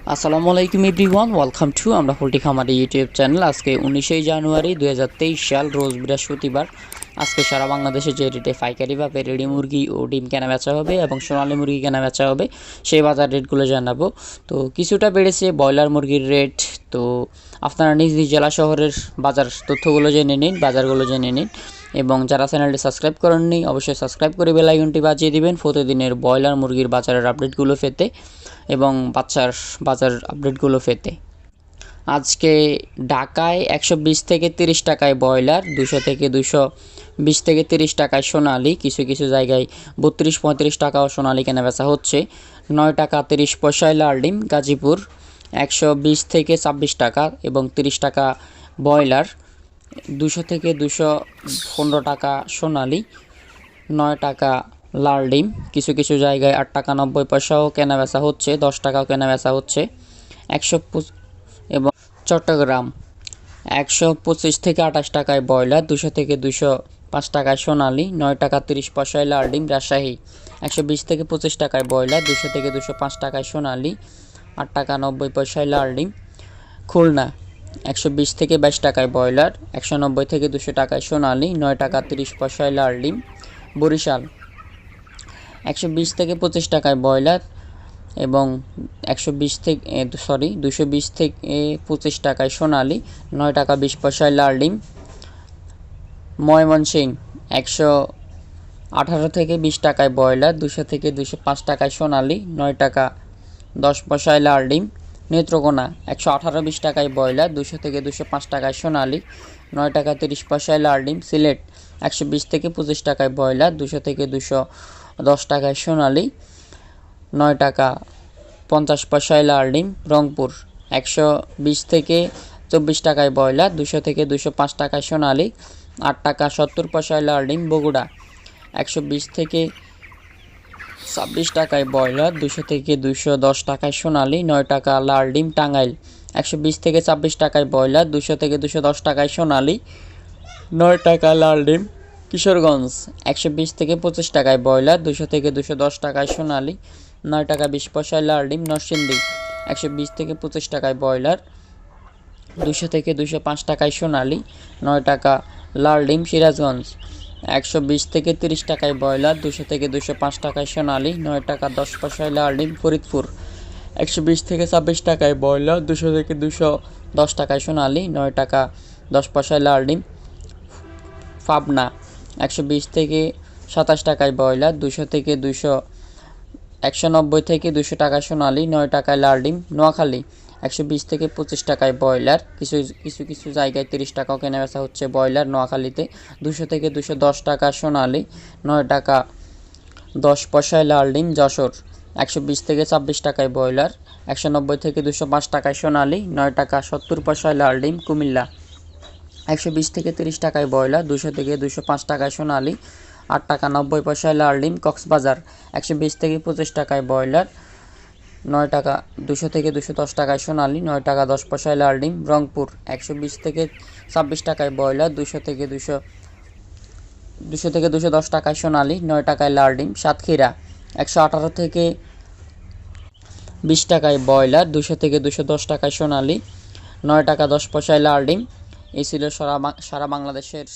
আসসালামু আলাইকুম everyone, welcome to আমরাপোultrykhamari ইউটিউব চ্যানেল। আজকে 19 জানুয়ারি 2023 সাল, রোজ বৃহস্পতিবার। আজকে সারা বাংলাদেশে যে রেটে পাইকারিভাবে রেডি মুরগি ও ডিম কেনা বেচা হবে এবং সোনালী মুরগি কেনা বেচা হবে সেই বাজার রেটগুলো জানাবো। তো কিছুটা বেড়েছে ব্রয়লার মুরগির রেট। তো আপনারা নিজ নিজ জেলা শহরের বাজার তথ্যগুলো জেনে নিন, বাজারগুলো জেনে নিন। এবং যারা চ্যানেলটি সাবস্ক্রাইব করেননি অবশ্যই সাবস্ক্রাইব করে বেল আইকনটি বাজিয়ে দিবেন প্রতিদিনের ব্রয়লার মুরগির বাজারের আপডেটগুলো পেতে এবং বাজার আপডেটগুলো পেতে। আজকে ঢাকায় 120 থেকে 30 টাকায় ব্রয়লার, 200 থেকে 220 থেকে 30 টাকায় সোনালী, কিছু কিছু জায়গায় 32-35 টাকাও সোনালী কেনাবেচা হচ্ছে। 9 টাকা 30 পয়সায় লাল ডিম গাজীপুর, 120 থেকে 26 টাকা এবং 30 টাকা ব্রয়লার, 200 থেকে 215 টাকা সোনালী, 9 টাকা লাল ডিম। কিছু কিছু জায়গায় 8 টাকা 90 পয়সাও কেনাবেচা হচ্ছে, 10 টাকাও কেনাবেচা হচ্ছে। 100 এবং চট্টগ্রাম 125 থেকে 28 টাকায় ব্রয়লার, 200 থেকে 205 টাকায় সোনালী, 9 টাকা 30 পয়সায় লাল ডিম। রাজশাহী 120 থেকে 25 টাকায় ব্রয়লার, 200 থেকে 205 টাকায় সোনালী, 8 টাকা 90 পয়সায় লাল ডিম। খুলনা 120 থেকে 22 টাকায় ব্রয়লার, 190 থেকে 200 টাকায় সোনালী, 9 টাকা 30 পয়সায় লাল ডিম। বরিশাল 120 থেকে 25 টাকায় ব্রয়লার এবং 220 থেকে 25 টাকায় সোনালী, 9 টাকা 20 পয়সায় লাল ডিম। ময়মনসিংহ 118 থেকে 20 টাকায় ব্রয়লার, 200 থেকে 205 টাকায় সোনালী, 9 টাকা 10 পয়সায় লাল ডিম। নেত্রকোনা 118-20 টাকায় ব্রয়লার, 200 থেকে 205 টাকায় সোনালী, 9 টাকা 30 পয়সায় লাল ডিম। সিলেট 120 থেকে 25 টাকায় ব্রয়লার, 200 থেকে 210 টাকায় সোনালী, 9 টাকা 50 পয়সায় লাল ডিম। রংপুর 120 থেকে 24 টাকায় ব্রয়লার, 200 থেকে 205 টাকায় সোনালী, 8 টাকা 70 পয়সায় লাল ডিম। বগুড়া 120 থেকে 26 টাকায় ব্রয়লার, 200 থেকে 210 টাকায় সোনালী, 9 টাকা লাল ডিম। টাঙ্গাইল 120 থেকে 26 টাকায় ব্রয়লার, 200 থেকে 210 টাকায় সোনালী, 9 টাকা লাল ডিম। কিশোরগঞ্জ 120 থেকে 25 টাকায় ব্রয়লার, 200 থেকে 210 টাকায় সোনালী, 9 টাকা 20 পয়সায় লাল ডিম। নরসিংদী 120 থেকে 25 টাকায় ব্রয়লার, 200 থেকে 205 টাকায় সোনালী, 9 টাকা লাল ডিম। সিরাজগঞ্জ 120 থেকে 30 টাকায় ব্রয়লার, 200 থেকে 205 টাকায় সোনালী, 9 টাকা 10 পয়সায় লাল ডিম। ফরিদপুর 120 থেকে 26 টাকায় ব্রয়লার, 200 থেকে 210 টাকায় সোনালী, 9 টাকা 10 পয়সায় লাল ডিম। পাবনা 120 থেকে 27 টাকায় ব্রয়লার, 200 থেকে 190 থেকে 200 টাকায় সোনালী, 9 টাকায় লাল ডিম। নোয়াখালী 120 থেকে 25 টাকায় ব্রয়লার, কিছু কিছু জায়গায় 30 টাকাও কেনাবেচা হচ্ছে ব্রয়লার নোয়াখালীতে। 200 থেকে 210 টাকা সোনালী, 9 টাকা 10 পয়সায় লাল ডিম। যশোর 120 থেকে 26 টাকায় ব্রয়লার, 190 থেকে 205 টাকায় সোনালী, 9 টাকা 70 পয়সায় লাল ডিম। কুমিল্লা 120 থেকে 30 টাকায় ব্রয়লার, 200 থেকে 205 টাকায় সোনালী, 8 টাকা 90 পয়সায় লাল ডিম। কক্সবাজার 120 থেকে 25 টাকায় ব্রয়লার, 9 টাকা 200 থেকে 210 টাকায় সোনালী, 9 টাকা 10 পয়সায় লাল ডিম। রংপুর 120 থেকে 26 টাকায় ব্রয়লার, 200 থেকে 210 টাকায় সোনালী, 9 টাকায় লাল ডিম। সাতক্ষীরা 118 থেকে 20 টাকায় ব্রয়লার, 200 থেকে 210 টাকায় সোনালী, 9 টাকা 10 পয়সায় লাল ডিম। এই ছিল সারা বাংলাদেশের